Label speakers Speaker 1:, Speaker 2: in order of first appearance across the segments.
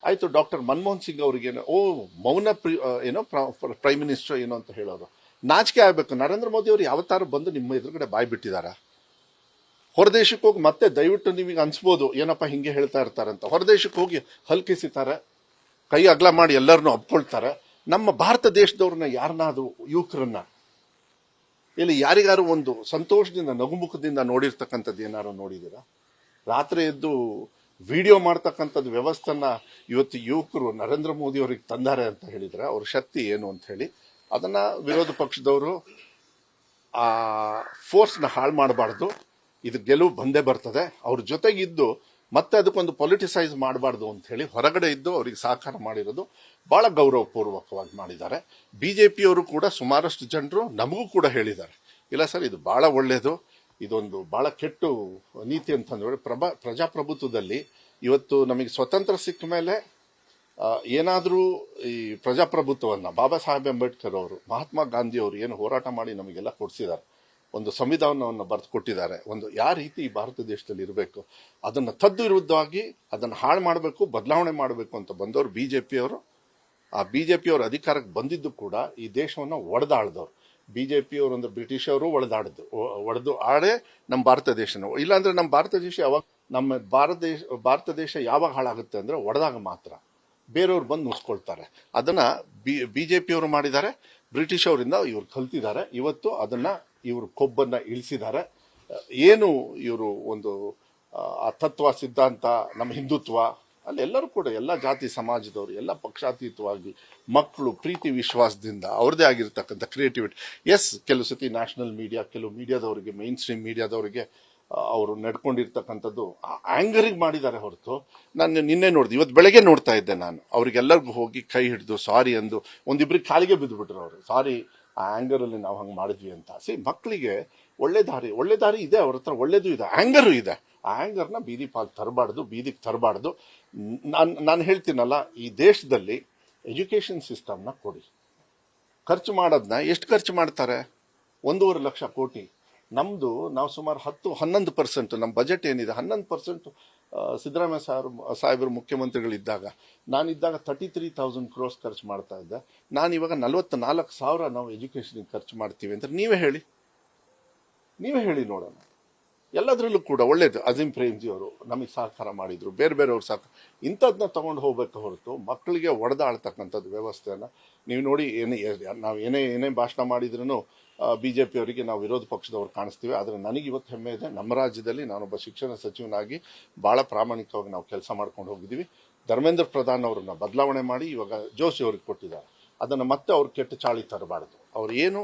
Speaker 1: ಆಯ್ತು. ಡಾಕ್ಟರ್ ಮನಮೋಹನ್ ಸಿಂಗ್ ಅವ್ರಿಗೇನೋ ಮೌನ ಏನೋ ಪ್ರೈಮ್ ಮಿನಿಸ್ಟರ್ ಏನೋ ಅಂತ ಹೇಳೋರು. ನಾಚಿಕೆ ಆಗ್ಬೇಕು. ನರೇಂದ್ರ ಮೋದಿ ಅವರು ಯಾವತ್ತಾರು ಬಂದು ನಿಮ್ಮ ಎದುರುಗಡೆ ಬಾಯ್ ಬಿಟ್ಟಿದಾರ? ಹೊರದೇಶಕ್ಕೆ ಹೋಗಿ ಮತ್ತೆ ದಯವಿಟ್ಟು ನಿಮಗೆ ಅನ್ಸ್ಬೋದು ಏನಪ್ಪ ಹಿಂಗೆ ಹೇಳ್ತಾ ಇರ್ತಾರಂತ. ಹೊರದೇಶಕ್ಕೆ ಹೋಗಿ ಹಲ್ಕಿಸಿತಾರೆ, ಕೈ ಅಗಲ ಮಾಡಿ ಎಲ್ಲರನ್ನೂ ಅಪ್ಕೊಳ್ತಾರೆ. ನಮ್ಮ ಭಾರತ ದೇಶದವ್ರನ್ನ ಯಾರನ್ನಾದ್ರೂ ಯುವಕರನ್ನ ಇಲ್ಲಿ ಯಾರಿಗಾರು ಒಂದು ಸಂತೋಷದಿಂದ ನಗುಮುಖದಿಂದ ನೋಡಿರ್ತಕ್ಕಂಥದ್ದು ಏನಾರು ನೋಡಿದ್ದೀರಾ? ರಾತ್ರಿ ಎದ್ದು ವಿಡಿಯೋ ಮಾಡ್ತಕ್ಕಂಥದ್ದು ವ್ಯವಸ್ಥೆನ ಇವತ್ತು ಯುವಕರು ನರೇಂದ್ರ ಮೋದಿ ಅವರಿಗೆ ತಂದಾರೆ ಅಂತ ಹೇಳಿದ್ರೆ ಅವ್ರ ಶಕ್ತಿ ಏನು ಅಂತ ಹೇಳಿ ಅದನ್ನ ವಿರೋಧ ಪಕ್ಷದವರು ಆ ಫೋರ್ಸ್ನ ಹಾಳು ಮಾಡಬಾರ್ದು. ಇದು ಗೆಲುವು ಬಂದೇ ಬರ್ತದೆ. ಅವ್ರ ಜೊತೆಗಿದ್ದು ಮತ್ತೆ ಅದಕ್ಕೊಂದು ಪೊಲಿಟಿಸೈಸ್ ಮಾಡಬಾರ್ದು ಅಂತ ಹೇಳಿ ಹೊರಗಡೆ ಇದ್ದು ಅವರಿಗೆ ಸಹಕಾರ ಮಾಡಿರೋದು ಬಹಳ ಗೌರವಪೂರ್ವಕವಾಗಿ ಮಾಡಿದ್ದಾರೆ. ಬಿಜೆಪಿಯವರು ಕೂಡ ಸುಮಾರಷ್ಟು ಜನರು ನಮಗೂ ಕೂಡ ಹೇಳಿದ್ದಾರೆ, ಇಲ್ಲ ಸರ್ ಇದು ಬಹಳ ಒಳ್ಳೆಯದು, ಇದೊಂದು ಬಹಳ ಕೆಟ್ಟ ನೀತಿ ಅಂತಂದ್ರೆ ಪ್ರಜಾಪ್ರಭುತ್ವದಲ್ಲಿ ಇವತ್ತು ನಮಗೆ ಸ್ವತಂತ್ರ ಸಿಕ್ಕ ಮೇಲೆ ಏನಾದರೂ ಈ ಪ್ರಜಾಪ್ರಭುತ್ವವನ್ನು ಬಾಬಾ ಸಾಹೇಬ್ ಅಂಬೇಡ್ಕರ್ ಅವರು, ಮಹಾತ್ಮ ಗಾಂಧಿ ಅವರು ಏನು ಹೋರಾಟ ಮಾಡಿ ನಮಗೆಲ್ಲ ಕೊಡಿಸಿದ್ದಾರೆ, ಒಂದು ಸಂವಿಧಾನವನ್ನು ಬರೆದು ಕೊಟ್ಟಿದ್ದಾರೆ. ಒಂದು ಯಾವ ರೀತಿ ಈ ಭಾರತ ದೇಶದಲ್ಲಿ ಇರಬೇಕು ಅದನ್ನು ತದ್ದು ವಿರುದ್ಧವಾಗಿ ಅದನ್ನು ಹಾಳು ಮಾಡಬೇಕು, ಬದಲಾವಣೆ ಮಾಡಬೇಕು ಅಂತ ಬಂದವರು ಬಿಜೆಪಿಯವರು. ಆ ಬಿಜೆಪಿಯವರು ಅಧಿಕಾರಕ್ಕೆ ಬಂದಿದ್ದು ಕೂಡ ಈ ದೇಶವನ್ನು ಒಡೆದಾಳ್ದವ್ರು. ಬಿಜೆಪಿಯವರು ಅಂದ್ರೆ ಬ್ರಿಟಿಷ್ ಅವರು ಒಡೆದು ಆಡೇ ನಮ್ಮ ಭಾರತ ದೇಶನ. ಇಲ್ಲಾಂದ್ರೆ ನಮ್ಮ ಭಾರತ ದೇಶ ಯಾವಾಗ ನಮ್ಮ ಭಾರತ ದೇಶ ಯಾವಾಗ ಹಾಳಾಗುತ್ತೆ ಅಂದ್ರೆ ಒಡೆದಾಗ ಮಾತ್ರ. ಬೇರೆಯವ್ರು ಬಂದು ನುಸ್ಕೊಳ್ತಾರೆ. ಅದನ್ನ ಬಿಜೆಪಿಯವರು ಮಾಡಿದ್ದಾರೆ, ಬ್ರಿಟಿಷ್ ಅವರಿಂದ ಇವ್ರು ಕಲ್ತಿದ್ದಾರೆ. ಇವತ್ತು ಅದನ್ನ ಇವರು ಕೊಬ್ಬನ್ನ ಇಳಿಸಿದ್ದಾರೆ. ಏನು ಇವರು ಒಂದು ಆ ತತ್ವ ಸಿದ್ಧಾಂತ ನಮ್ಮ ಹಿಂದುತ್ವ ಅಲ್ಲಿ ಎಲ್ಲರೂ ಕೂಡ ಎಲ್ಲ ಜಾತಿ ಸಮಾಜದವರು ಎಲ್ಲ ಪಕ್ಷಾತೀತವಾಗಿ ಮಕ್ಕಳು ಪ್ರೀತಿ ವಿಶ್ವಾಸದಿಂದ ಅವ್ರದೇ ಆಗಿರ್ತಕ್ಕಂಥ ಕ್ರಿಯೇಟಿವಿಟಿ. ಎಸ್, ಕೆಲವು ಸತಿ ನ್ಯಾಷನಲ್ ಮೀಡಿಯಾ, ಕೆಲವು ಮೀಡಿಯಾದವರಿಗೆ, ಮೈನ್ ಸ್ಟ್ರೀಮ್ ಮೀಡಿಯಾದವರಿಗೆ ಅವರು ನಡ್ಕೊಂಡಿರ್ತಕ್ಕಂಥದ್ದು ಆಂಗರಿಗೆ ಮಾಡಿದ್ದಾರೆ ಹೊರತು. ನಾನು ನಿನ್ನೆ ನೋಡಿದೆ, ಇವತ್ತು ಬೆಳಗ್ಗೆ ನೋಡ್ತಾ ಇದ್ದೆ ನಾನು, ಅವ್ರಿಗೆಲ್ಲರಿಗೂ ಹೋಗಿ ಕೈ ಹಿಡಿದು ಸಾರಿ ಅಂದು ಒಂದಿಬ್ರಿಗೆ ಕಾಲಿಗೆ ಬಿದ್ದುಬಿಟ್ರು ಅವರು. ಸಾರಿ, ಆ ಆಂಗರಲ್ಲಿ ನಾವು ಹಂಗೆ ಮಾಡಿದ್ವಿ ಅಂತ. ಮಕ್ಕಳಿಗೆ ಒಳ್ಳೆ ದಾರಿ ಇದೆ, ಅವ್ರ ಹತ್ರ ಒಳ್ಳೇದು ಇದೆ, ಆಂಗರು ಇದೆ. ಆ ಆಂಗರ್ನ ಬೀದಿಗೆ ತರಬಾರ್ದು. ನಾನು ಹೇಳ್ತೀನಲ್ಲ, ಈ ದೇಶದಲ್ಲಿ ಎಜುಕೇಶನ್ ಸಿಸ್ಟಮ್ನ ಕೊಡಿ. ಖರ್ಚು ಮಾಡೋದನ್ನ ಎಷ್ಟು ಖರ್ಚು ಮಾಡ್ತಾರೆ? 1.5 ಲಕ್ಷ ಕೋಟಿ. ನಮ್ದು ನಾವು ಸುಮಾರು 11% ನಮ್ಮ ಬಜೆಟ್ ಏನಿದೆ 11% ಸಿದ್ದರಾಮಯ್ಯ ಸಾಹೇಬರು ಮುಖ್ಯಮಂತ್ರಿಗಳಿದ್ದಾಗ, ನಾನಿದ್ದಾಗ 33,000 crores ಖರ್ಚು ಮಾಡ್ತಾ ಇದ್ದೆ. ನಾನು ಇವಾಗ 44,000 ನಾವು ಎಜುಕೇಷನ್ಗೆ ಖರ್ಚು ಮಾಡ್ತೀವಿ ಅಂತ ನೀವೇ ಹೇಳಿ ನೋಡೋಣ. ಎಲ್ಲದರಲ್ಲೂ ಕೂಡ ಒಳ್ಳೇದು. ಅಜೀಂ ಪ್ರೇಮ್ಜಿ ಅವರು ನಮಗೆ ಸಹಕಾರ ಮಾಡಿದ್ರು, ಬೇರೆಯವ್ರು ಸಹಕಾರ. ಇಂಥದ್ದನ್ನ ತಗೊಂಡು ಹೋಗ್ಬೇಕು ಹೊರತು ಮಕ್ಕಳಿಗೆ ಒಡೆದಾಳ್ತಕ್ಕಂಥದ್ದು ವ್ಯವಸ್ಥೆಯನ್ನು ನೀವು ನೋಡಿ. ನಾವು ಏನೇ ಭಾಷಣ ಮಾಡಿದ್ರೂ ಬಿಜೆಪಿ ಅವರಿಗೆ ನಾವು ವಿರೋಧ ಪಕ್ಷದವ್ರು ಕಾಣಿಸ್ತೀವಿ. ಆದರೆ ನನಗೆ ಇವತ್ತು ಹೆಮ್ಮೆ ಇದೆ, ನಮ್ಮ ರಾಜ್ಯದಲ್ಲಿ ನಾನೊಬ್ಬ ಶಿಕ್ಷಣ ಸಚಿವನಾಗಿ ಬಹಳ ಪ್ರಾಮಾಣಿಕವಾಗಿ ನಾವು ಕೆಲಸ ಮಾಡ್ಕೊಂಡು ಹೋಗಿದ್ದೀವಿ. ಧರ್ಮೇಂದ್ರ ಪ್ರಧಾನ್ ಅವರನ್ನ ಬದಲಾವಣೆ ಮಾಡಿ ಇವಾಗ ಜೋಶಿ ಅವ್ರಿಗೆ ಕೊಟ್ಟಿದ್ದಾರೆ. ಅದನ್ನು ಮತ್ತೆ ಅವ್ರು ಕೆಟ್ಟ ಚಾಳಿ ತರಬಾರ್ದು. ಅವ್ರು ಏನು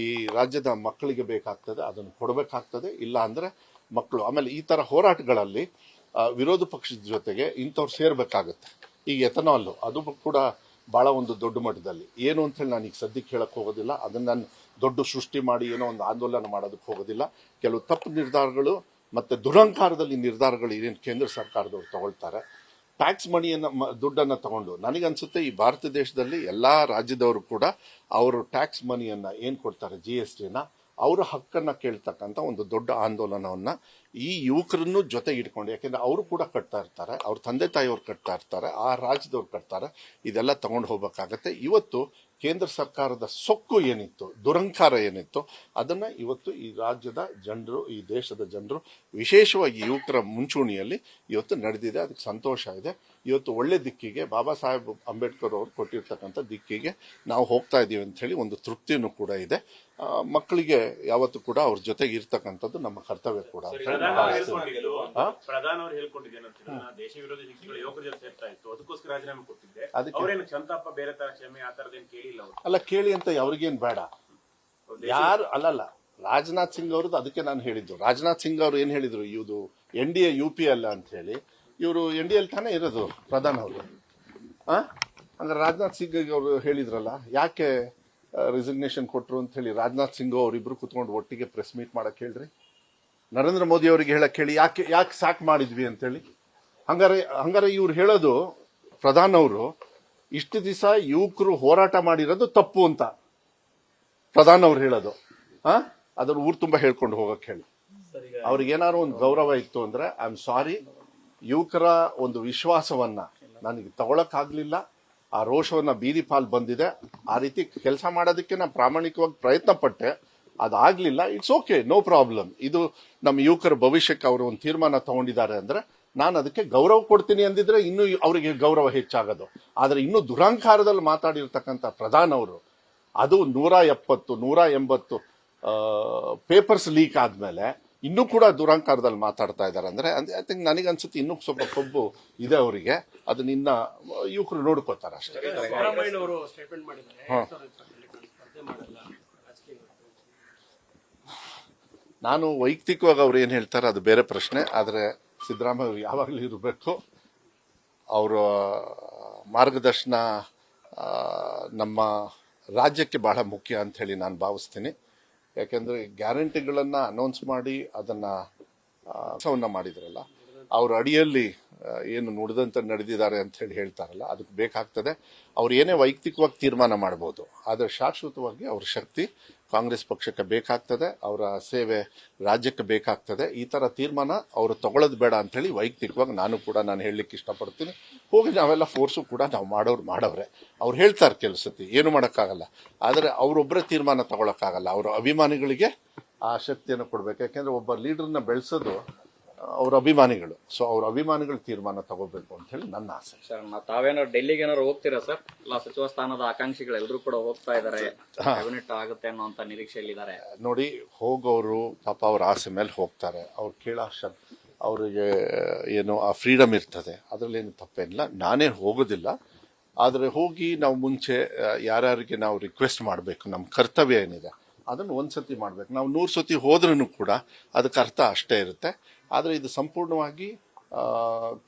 Speaker 1: ಈ ರಾಜ್ಯದ ಮಕ್ಕಳಿಗೆ ಬೇಕಾಗ್ತದೆ ಅದನ್ನು ಕೊಡಬೇಕಾಗ್ತದೆ. ಇಲ್ಲ ಅಂದರೆ ಮಕ್ಕಳು ಆಮೇಲೆ ಈ ಥರ ಹೋರಾಟಗಳಲ್ಲಿ ವಿರೋಧ ಪಕ್ಷದ ಜೊತೆಗೆ ಇಂಥವ್ರು ಸೇರ್ಬೇಕಾಗತ್ತೆ. ಈಗ ಎಥನಾಲ್ ಅದು ಕೂಡ ಭಾಳ ಒಂದು ದೊಡ್ಡ ಮಟ್ಟದಲ್ಲಿ ಏನು ಅಂತ ಹೇಳಿ ನಾನು ಈಗ ಸದ್ಯಕ್ಕೆ ಹೇಳಕ್ಕೆ ಹೋಗೋದಿಲ್ಲ. ಅದನ್ನು ನಾನು ದೊಡ್ಡ ಸೃಷ್ಟಿ ಮಾಡಿ ಏನೋ ಒಂದು ಆಂದೋಲನ ಮಾಡೋದಕ್ಕೆ ಹೋಗೋದಿಲ್ಲ. ಕೆಲವು ತಪ್ಪು ನಿರ್ಧಾರಗಳು ಮತ್ತು ದುರಂಕಾರದಲ್ಲಿ ನಿರ್ಧಾರಗಳು ಏನೇನು ಕೇಂದ್ರ ಸರ್ಕಾರದವ್ರು ತಗೊಳ್ತಾರೆ, ಟ್ಯಾಕ್ಸ್ ದುಡ್ಡನ್ನು ತಗೊಂಡು, ನನಗನ್ಸುತ್ತೆ ಈ ಭಾರತ ದೇಶದಲ್ಲಿ ಎಲ್ಲ ರಾಜ್ಯದವರು ಕೂಡ ಅವರು ಟ್ಯಾಕ್ಸ್ ಮನಿಯನ್ನು ಏನು ಕೊಡ್ತಾರೆ, GSTನ, ಅವರ ಹಕ್ಕನ್ನು ಕೇಳ್ತಕ್ಕಂಥ ಒಂದು ದೊಡ್ಡ ಆಂದೋಲನವನ್ನು ಈ ಯುವಕರನ್ನು ಜೊತೆಗೆ ಇಟ್ಕೊಂಡು, ಯಾಕೆಂದರೆ ಅವರು ಕೂಡ ಕಟ್ತಾ ಇರ್ತಾರೆ, ಅವ್ರ ತಂದೆ ತಾಯಿಯವ್ರು ಕಟ್ತಾ ಇರ್ತಾರೆ, ಆ ರಾಜ್ಯದವ್ರು ಕಟ್ತಾರೆ, ಇದೆಲ್ಲ ತಗೊಂಡು ಹೋಗ್ಬೇಕಾಗತ್ತೆ. ಇವತ್ತು ಕೇಂದ್ರ ಸರ್ಕಾರದ ಸೊಕ್ಕು ಏನಿತ್ತು, ದುರಂಕಾರ ಏನಿತ್ತು, ಅದನ್ನು ಇವತ್ತು ಈ ರಾಜ್ಯದ ಜನರು, ಈ ದೇಶದ ಜನರು, ವಿಶೇಷವಾಗಿ ಯುವಕರ ಮುಂಚೂಣಿಯಲ್ಲಿ ಇವತ್ತು ನಡೆದಿದೆ. ಅದಕ್ಕೆ ಸಂತೋಷ ಇದೆ. ಇವತ್ತು ಒಳ್ಳೆ ದಿಕ್ಕಿಗೆ ಬಾಬಾ ಸಾಹೇಬ್ ಅಂಬೇಡ್ಕರ್ ಅವರು ಕೊಟ್ಟಿರ್ತಕ್ಕಂಥ ದಿಕ್ಕಿಗೆ ನಾವು ಹೋಗ್ತಾ ಇದ್ದೀವಿ ಅಂತ ಹೇಳಿ ಒಂದು ತೃಪ್ತಿಯೂ ಕೂಡ ಇದೆ. ಮಕ್ಕಳಿಗೆ ಯಾವತ್ತೂ ಕೂಡ ಅವ್ರ ಜೊತೆಗೆ ಇರ್ತಕ್ಕಂಥದ್ದು ನಮ್ಮ ಕರ್ತವ್ಯ ಕೂಡ. ಅಲ್ಲ, ಕೇಳಿ ಅಂತ ಅವ್ರಿಗೇನು ಬೇಡ. ಯಾರು ಅಲ್ಲಲ್ಲ, ರಾಜನಾಥ್ ಸಿಂಗ್ ಅವ್ರದ್ದು ಅದಕ್ಕೆ ನಾನು ಹೇಳಿದ್ದು. ರಾಜನಾಥ್ ಸಿಂಗ್ ಅವರು ಏನು ಹೇಳಿದ್ರು, ಇದು NDA UP ಅಲ್ಲ ಅಂತ ಹೇಳಿ. ಇವರು NDA ತಾನೇ ಇರೋದು ಪ್ರಧಾನ್ ಅವರು. ಅಂದ್ರೆ ರಾಜನಾಥ್ ಸಿಂಗ್ ಅವರು ಹೇಳಿದ್ರಲ್ಲ, ಯಾಕೆ ರಿಸಿಗ್ನೇಷನ್ ಕೊಟ್ಟರು ಅಂತ ಹೇಳಿ ರಾಜನಾಥ್ ಸಿಂಗ್ ಅವರಿಬ್ರು ಕುತ್ಕೊಂಡು ಒಟ್ಟಿಗೆ ಪ್ರೆಸ್ ಮೀಟ್ ಮಾಡಕ್ಕೆ ಹೇಳ್ರಿ. ನರೇಂದ್ರ ಮೋದಿ ಅವರಿಗೆ ಹೇಳಕ್ ಹೇಳಿ, ಯಾಕೆ ಸಾಕ್ ಮಾಡಿದ್ವಿ ಅಂತೇಳಿ. ಹಂಗಾರೆ ಇವ್ರು ಹೇಳೋದು, ಪ್ರಧಾನ್ ಅವರು ಇಷ್ಟು ದಿವಸ ಯುವಕರು ಹೋರಾಟ ಮಾಡಿರೋದು ತಪ್ಪು ಅಂತ ಪ್ರಧಾನ್ ಅವ್ರು ಹೇಳೋದು. ಅದ್ರ ಊರು ತುಂಬ ಹೇಳ್ಕೊಂಡು ಹೋಗಕ್ಕೆ ಹೇಳಿ. ಅವ್ರಿಗೇನಾದ್ರು ಒಂದು ಗೌರವ ಇತ್ತು ಅಂದ್ರೆ ಐ ಆಮ್ ಸಾರಿ, ಯುವಕರ ಒಂದು ವಿಶ್ವಾಸವನ್ನ ನನಗೆ ತಗೊಳಕ್ಕಾಗಲಿಲ್ಲ, ಆ ರೋಷವನ್ನು ಬೀದಿ ಪಾಲ್ ಬಂದಿದೆ. ಆ ರೀತಿ ಕೆಲಸ ಮಾಡೋದಕ್ಕೆ ನಾನು ಪ್ರಾಮಾಣಿಕವಾಗಿ ಪ್ರಯತ್ನ ಪಟ್ಟೆ, ಅದಾಗಲಿಲ್ಲ. It's okay, no problem. ಇದು ನಮ್ಮ ಯುವಕರ ಭವಿಷ್ಯಕ್ಕೆ ಅವರು ಒಂದು ತೀರ್ಮಾನ ತಗೊಂಡಿದ್ದಾರೆ ಅಂದರೆ ನಾನು ಅದಕ್ಕೆ ಗೌರವ ಕೊಡ್ತೀನಿ ಅಂದಿದ್ರೆ ಇನ್ನೂ ಅವರಿಗೆ ಗೌರವ ಹೆಚ್ಚಾಗೋದು. ಆದರೆ ಇನ್ನೂ ದುರಹಂಕಾರದಲ್ಲಿ ಮಾತಾಡಿರ್ತಕ್ಕಂಥ ಪ್ರಧಾನ್ ಅವರು ಅದು 170 180 ಪೇಪರ್ಸ್ ಲೀಕ್ ಆದಮೇಲೆ ಇನ್ನೂ ಕೂಡ ದುರಹಂಕಾರದಲ್ಲಿ ಮಾತಾಡ್ತಾ ಇದ್ದಾರೆ ಅಂದರೆ ಐ ಥಿಂಕ್ ನನಗನ್ಸುತ್ತೆ ಇನ್ನೂ ಸ್ವಲ್ಪ ಕೊಬ್ಬು ಇದೆ ಅವರಿಗೆ. ಅದನ್ನ ಇನ್ನ ಯುವಕರು ನೋಡ್ಕೋತಾರೆ ಅಷ್ಟೇ. ನಾನು ವೈಯಕ್ತಿಕವಾಗಿ ಅವ್ರು ಏನು ಹೇಳ್ತಾರೆ ಅದು ಬೇರೆ ಪ್ರಶ್ನೆ. ಆದರೆ ಸಿದ್ದರಾಮಯ್ಯ ಅವರು ಯಾವಾಗಲೂ ಇರಬೇಕು. ಅವರ ಮಾರ್ಗದರ್ಶನ ನಮ್ಮ ರಾಜ್ಯಕ್ಕೆ ಬಹಳ ಮುಖ್ಯ ಅಂತ ಹೇಳಿ ನಾನು ಭಾವಿಸ್ತೀನಿ. ಯಾಕೆಂದರೆ ಗ್ಯಾರಂಟಿಗಳನ್ನು ಅನೌನ್ಸ್ ಮಾಡಿ ಅದನ್ನು ಕೆಲಸವನ್ನು ಮಾಡಿದ್ರಲ್ಲ, ಅವ್ರ ಅಡಿಯಲ್ಲಿ ಏನು ನುಡಿದಂತೆ ನಡೆದಿದ್ದಾರೆ ಅಂತ ಹೇಳಿ ಹೇಳ್ತಾರಲ್ಲ, ಅದಕ್ಕೆ ಬೇಕಾಗ್ತದೆ. ಅವ್ರು ಏನೇ ವೈಯಕ್ತಿಕವಾಗಿ ತೀರ್ಮಾನ ಮಾಡ್ಬೋದು, ಆದರೆ ಶಾಶ್ವತವಾಗಿ ಅವ್ರ ಶಕ್ತಿ ಕಾಂಗ್ರೆಸ್ ಪಕ್ಷಕ್ಕೆ ಬೇಕಾಗ್ತದೆ, ಅವರ ಸೇವೆ ರಾಜ್ಯಕ್ಕೆ ಬೇಕಾಗ್ತದೆ. ಈ ಥರ ತೀರ್ಮಾನ ಅವರು ತಗೊಳ್ಳೋದು ಬೇಡ ಅಂಥೇಳಿ ವೈಯಕ್ತಿಕವಾಗಿ ನಾನು ಹೇಳಲಿಕ್ಕೆ ಇಷ್ಟಪಡ್ತೀನಿ. ಹೋಗಿ ನಾವೆಲ್ಲ ಫೋರ್ಸು ಕೂಡ ನಾವು ಮಾಡವ್ರೆ. ಅವ್ರು ಹೇಳ್ತಾರೆ ಕೆಲವು ಸತಿ, ಏನು ಮಾಡೋಕ್ಕಾಗಲ್ಲ. ಆದರೆ ಅವರೊಬ್ಬರೇ ತೀರ್ಮಾನ ತಗೊಳಕ್ಕಾಗಲ್ಲ. ಅವರ ಅಭಿಮಾನಿಗಳಿಗೆ ಆ ಶಕ್ತಿಯನ್ನು ಕೊಡಬೇಕು. ಯಾಕೆಂದರೆ ಒಬ್ಬ ಲೀಡರ್ನ ಬೆಳೆಸೋದು ಅವ್ರ ಅಭಿಮಾನಿಗಳು. ಸೊ ಅವ್ರ ಅಭಿಮಾನಿಗಳು ತೀರ್ಮಾನ ತಗೋಬೇಕು ಅಂತ ಹೇಳಿ ನನ್ನ ಆಸೆ.
Speaker 2: ಸರ್, ತಾವೇನಾದ್ರು ಡೆಲ್ಲಿಗೆ ಏನಾದ್ರು ಹೋಗ್ತೀರಾ ಸರ್? ಇಲ್ಲ, ಸಚಿವ ಸ್ಥಾನದ ಆಕಾಂಕ್ಷಿಗಳೆಲ್ಲರೂ ಕೂಡ ಹೋಗ್ತಾ ಇದ್ದಾರೆ, ಕ್ಯಾಬಿನೆಟ್ ಆಗುತ್ತೆ ಅನ್ನೋಂತ ನಿರೀಕ್ಷೆಯಲ್ಲಿದ್ದಾರೆ.
Speaker 1: ನೋಡಿ, ಹೋಗೋರು ಪಾಪ ಅವ್ರ ಆಸೆ ಮೇಲೆ ಹೋಗ್ತಾರೆ. ಅವ್ರು ಕೇಳೋ ಅವರಿಗೆ ಏನು ಆ ಫ್ರೀಡಮ್ ಇರ್ತದೆ, ಅದರಲ್ಲೇನು ತಪ್ಪೇನಿಲ್ಲ. ನಾನೇ ಹೋಗೋದಿಲ್ಲ. ಆದರೆ ಹೋಗಿ ನಾವು ಮುಂಚೆ ಯಾರ್ಯಾರಿಗೆ ನಾವು ರಿಕ್ವೆಸ್ಟ್ ಮಾಡಬೇಕು, ನಮ್ಮ ಕರ್ತವ್ಯ ಏನಿದೆ ಅದನ್ನು ಒಂದು ಸತಿ ಮಾಡಬೇಕು. ನಾವು 100 ಸತಿ ಹೋದ್ರೂ ಕೂಡ ಅದಕ್ಕೆ ಅರ್ಥ ಅಷ್ಟೇ ಇರುತ್ತೆ. ಆದರೆ ಇದು ಸಂಪೂರ್ಣವಾಗಿ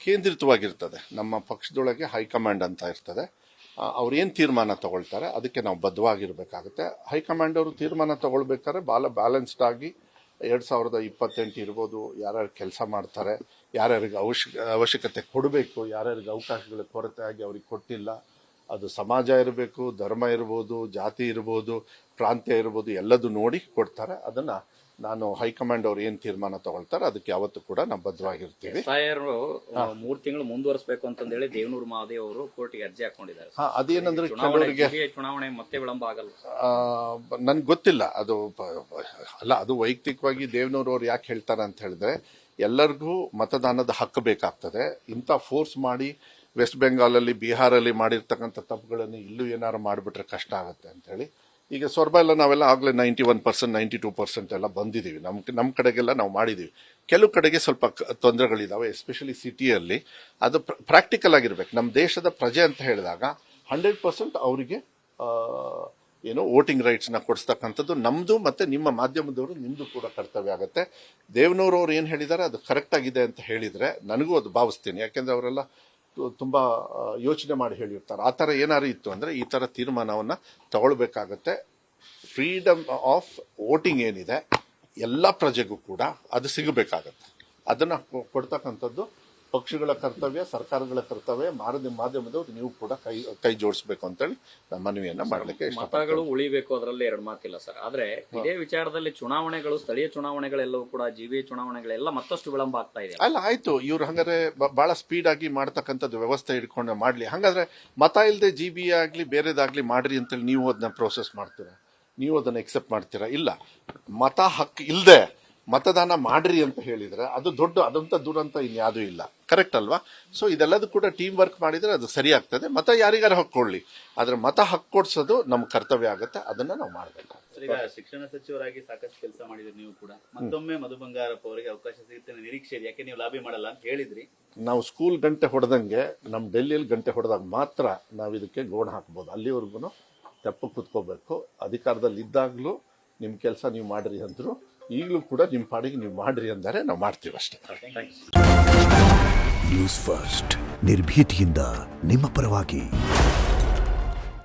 Speaker 1: ಕೇಂದ್ರಿತವಾಗಿರ್ತದೆ. ನಮ್ಮ ಪಕ್ಷದೊಳಗೆ ಹೈಕಮಾಂಡ್ ಅಂತ ಇರ್ತದೆ. ಅವ್ರು ಏನು ತೀರ್ಮಾನ ತಗೊಳ್ತಾರೆ ಅದಕ್ಕೆ ನಾವು ಬದ್ಧವಾಗಿರಬೇಕಾಗುತ್ತೆ. ಹೈಕಮಾಂಡ್ ಅವರು ತೀರ್ಮಾನ ತಗೊಳ್ಬೇಕಾದ್ರೆ ಭಾಳ ಬ್ಯಾಲೆನ್ಸ್ಡ್ ಆಗಿ 2028 ಇರ್ಬೋದು, ಯಾರ್ಯಾರು ಕೆಲಸ ಮಾಡ್ತಾರೆ, ಯಾರ್ಯಾರಿಗೆ ಅವಶ್ಯಕತೆ ಕೊಡಬೇಕು, ಯಾರ್ಯಾರಿಗೆ ಅವಕಾಶಗಳ ಕೊರತೆ ಆಗಿ ಅವ್ರಿಗೆ ಕೊಟ್ಟಿಲ್ಲ, ಅದು ಸಮಾಜ ಇರಬೇಕು, ಧರ್ಮ ಇರ್ಬೋದು, ಜಾತಿ ಇರ್ಬೋದು, ಪ್ರಾಂತ್ಯ ಇರ್ಬೋದು, ಎಲ್ಲದೂ ನೋಡಿ ಕೊಡ್ತಾರೆ. ಅದನ್ನು ನಾನು ಹೈಕಮಾಂಡ್ ಅವ್ರು ಏನು ತೀರ್ಮಾನ ತಗೊಳ್ತಾರೆ ಅದಕ್ಕೆ ಯಾವತ್ತೂ ಕೂಡ ನಾವು ಬದ್ಧವಾಗಿರ್ತೀವಿ.
Speaker 2: 3 ತಿಂಗಳು ಮುಂದುವರಿಸಬೇಕು ಅಂತಂದೇಳಿ ದೇವನೂರು ಮಹಾದೇವ್ ಅವರು ಕೋರ್ಟ್ಗೆ ಅರ್ಜಿ ಹಾಕೊಂಡಿದ್ದಾರೆ.
Speaker 1: ಅದೇನಂದ್ರೆ ಕೆಲವರಿಗೆ
Speaker 2: ಚುನಾವಣೆ ಮತ್ತೆ ವಿಳಂಬ ಆಗಲ್ಲ
Speaker 1: ನನ್ಗೆ ಗೊತ್ತಿಲ್ಲ. ಅದು ವೈಯಕ್ತಿಕವಾಗಿ ದೇವನೂರು ಅವ್ರು ಯಾಕೆ ಹೇಳ್ತಾರೆ ಅಂತ ಹೇಳಿದ್ರೆ, ಎಲ್ಲರಿಗೂ ಮತದಾನದ ಹಕ್ಕು ಬೇಕಾಗ್ತದೆ. ಇಂಥ ಫೋರ್ಸ್ ಮಾಡಿ ವೆಸ್ಟ್ ಬೆಂಗಾಲಲ್ಲಿ, ಬಿಹಾರಲ್ಲಿ ಮಾಡಿರ್ತಕ್ಕಂಥ ತಪ್ಪುಗಳನ್ನು ಇಲ್ಲೂ ಏನಾರು ಮಾಡಿಬಿಟ್ರೆ ಕಷ್ಟ ಆಗುತ್ತೆ ಅಂತೇಳಿ ಈಗ ಸೊರಬ ಎಲ್ಲ ನಾವೆಲ್ಲ ಆಗಲೇ 91%, 92% ಎಲ್ಲ ಬಂದಿದ್ದೀವಿ. ನಮ್ಮ ಕಡೆಗೆಲ್ಲ ನಾವು ಮಾಡಿದ್ದೀವಿ. ಕೆಲವು ಕಡೆಗೆ ಸ್ವಲ್ಪ ತೊಂದರೆಗಳಿದ್ದಾವೆ, ಎಸ್ಪೆಷಲಿ ಸಿಟಿಯಲ್ಲಿ. ಅದು ಪ್ರಾಕ್ಟಿಕಲ್ ಆಗಿರ್ಬೇಕು. ನಮ್ಮ ದೇಶದ ಪ್ರಜೆ ಅಂತ ಹೇಳಿದಾಗ 100% ಅವರಿಗೆ ಏನು ವೋಟಿಂಗ್ ರೈಟ್ಸ್ನ ಕೊಡಿಸ್ತಕ್ಕಂಥದ್ದು ನಮ್ಮದು ಮತ್ತು ನಿಮ್ಮ ಮಾಧ್ಯಮದವರು ನಿಮ್ಮದು ಕೂಡ ಕರ್ತವ್ಯ ಆಗುತ್ತೆ. ದೇವನೂರು ಅವ್ರು ಏನು ಹೇಳಿದ್ದಾರೆ ಅದು ಕರೆಕ್ಟಾಗಿದೆ ಅಂತ ಹೇಳಿದರೆ ನನಗೂ ಅದು ಭಾವಿಸ್ತೀನಿ. ಯಾಕೆಂದರೆ ಅವರೆಲ್ಲ ತುಂಬ ಯೋಚನೆ ಮಾಡಿ ಹೇಳಿರ್ತಾರೆ. ಆ ಥರ ಏನಾರು ಇತ್ತು ಅಂದರೆ ಈ ಥರ ತೀರ್ಮಾನವನ್ನು ತಗೊಳ್ಬೇಕಾಗತ್ತೆ. ಫ್ರೀಡಮ್ ಆಫ್ ವೋಟಿಂಗ್ ಏನಿದೆ ಎಲ್ಲ ಪ್ರಜೆಗೂ ಕೂಡ ಅದು ಸಿಗಬೇಕಾಗತ್ತೆ. ಅದನ್ನು ಕೊಡ್ತಕ್ಕಂಥದ್ದು ಪಕ್ಷಗಳ ಕರ್ತವ್ಯ, ಸರ್ಕಾರಗಳ ಕರ್ತವ್ಯ. ಮಾಧ್ಯಮದವ್ರು ನೀವು ಕೂಡ ಕೈ ಜೋಡಿಸ್ಬೇಕು ಅಂತೇಳಿ ನಾನು ಮನವಿಯನ್ನು ಮಾಡಲಿಕ್ಕೆ
Speaker 2: ಮತಗಳು ಉಳಿಬೇಕು, ಅದರಲ್ಲಿ 2 ಮಾತಿಲ್ಲ ಸರ್. ಆದ್ರೆ ಇದೇ ವಿಚಾರದಲ್ಲಿ ಚುನಾವಣೆಗಳು, ಸ್ಥಳೀಯ ಚುನಾವಣೆಗಳೆಲ್ಲವೂ ಕೂಡ, ಜಿಬಿಎ ಚುನಾವಣೆಗಳೆಲ್ಲ ಮತ್ತಷ್ಟು ವಿಳಂಬ ಆಗ್ತಾ ಇದೆ.
Speaker 1: ಅಲ್ಲ, ಆಯ್ತು, ಇವ್ರು ಹಂಗಾರೆ ಬಹಳ ಸ್ಪೀಡ್ ಆಗಿ ಮಾಡ್ತಕ್ಕಂಥದ್ದು ವ್ಯವಸ್ಥೆ ಇಟ್ಕೊಂಡು ಮಾಡ್ಲಿ. ಹಾಗಾದ್ರೆ ಮತ ಇಲ್ಲದೆ ಜಿಬಿಎ ಆಗಲಿ ಬೇರೆದಾಗ್ಲಿ ಮಾಡ್ರಿ ಅಂತೇಳಿ ನೀವು ಅದನ್ನ ಪ್ರೋಸೆಸ್ ಮಾಡ್ತೀರಾ? ನೀವು ಅದನ್ನ ಎಕ್ಸೆಪ್ಟ್ ಮಾಡ್ತೀರಾ? ಇಲ್ಲ. ಮತ ಹಕ್ಕು ಇಲ್ಲದೆ ಮತದಾನ ಮಾಡ್ರಿ ಅಂತ ಹೇಳಿದ್ರೆ ಅದು ಅದಂತ ದುರಂತ ಇನ್ಯಾವುದೂ ಇಲ್ಲ. ಕರೆಕ್ಟ್ ಅಲ್ವಾ? ಸೊ ಇದೆಲ್ಲದೂ ಕೂಡ ಟೀಮ್ ವರ್ಕ್ ಮಾಡಿದ್ರೆ ಅದು ಸರಿ ಆಗ್ತದೆ. ಮತ ಯಾರಿಗಾರ ಹಕ್ಕೊಳ್ಳಿ, ಆದ್ರೆ ಮತ ಹಕ್ಕು ಕೊಡ್ಸೋದು ನಮ್ಮ ಕರ್ತವ್ಯ ಆಗುತ್ತೆ. ಅದನ್ನ ನಾವು ಮಾಡಬೇಕು.
Speaker 3: ಈಗ ಶಿಕ್ಷಣ ಸಚಿವರಾಗಿ ಸಾಕಷ್ಟು ಕೆಲಸ ಮಾಡಿದ್ರಿ ನೀವು ಕೂಡ. ಮತ್ತೊಮ್ಮೆ ಮಧು ಬಂಗಾರಪ್ಪ ಅವರಿಗೆ ಅವಕಾಶ ಸಿಗುತ್ತೆ ನಿರೀಕ್ಷೆ ಇದೆ? ಯಾಕೆ ನೀವು ಲಾಬಿ ಮಾಡಲ್ಲ ಅಂತ ಹೇಳಿದ್ರಿ.
Speaker 1: ನಾವು ಸ್ಕೂಲ್ ಗಂಟೆ ಹೊಡೆದಂಗೆ ನಮ್ಮ ಡೆಲ್ಲಿಯಲ್ಲಿ ಗಂಟೆ ಹೊಡೆದಾಗ ಮಾತ್ರ ನಾವು ಇದಕ್ಕೆ ಗೋಣ ಹಾಕ್ಬೋದು. ಅಲ್ಲಿವರೆಗೂ ತೆಪ್ಪ ಕೂತ್ಕೋಬೇಕು. ಅಧಿಕಾರದಲ್ಲಿ ಇದ್ದಾಗಲೂ ನಿಮ್ಮ ಕೆಲಸ ನೀವು ಮಾಡ್ರಿ ಅಂದ್ರು, ಈಗಲೂ ಕೂಡ ನಿಮ್ಮ ಪಾಡಿಗೆ ನೀವು ಮಾಡ್ರಿ ಅಂದರೆ ನಾವು ಮಾಡ್ತೀವಿ ಅಷ್ಟೇ.
Speaker 4: ನ್ಯೂಸ್ ಫಸ್ಟ್, ನಿರ್ಭೀತಿಯಿಂದ ನಿಮ್ಮ ಪರವಾಗಿ.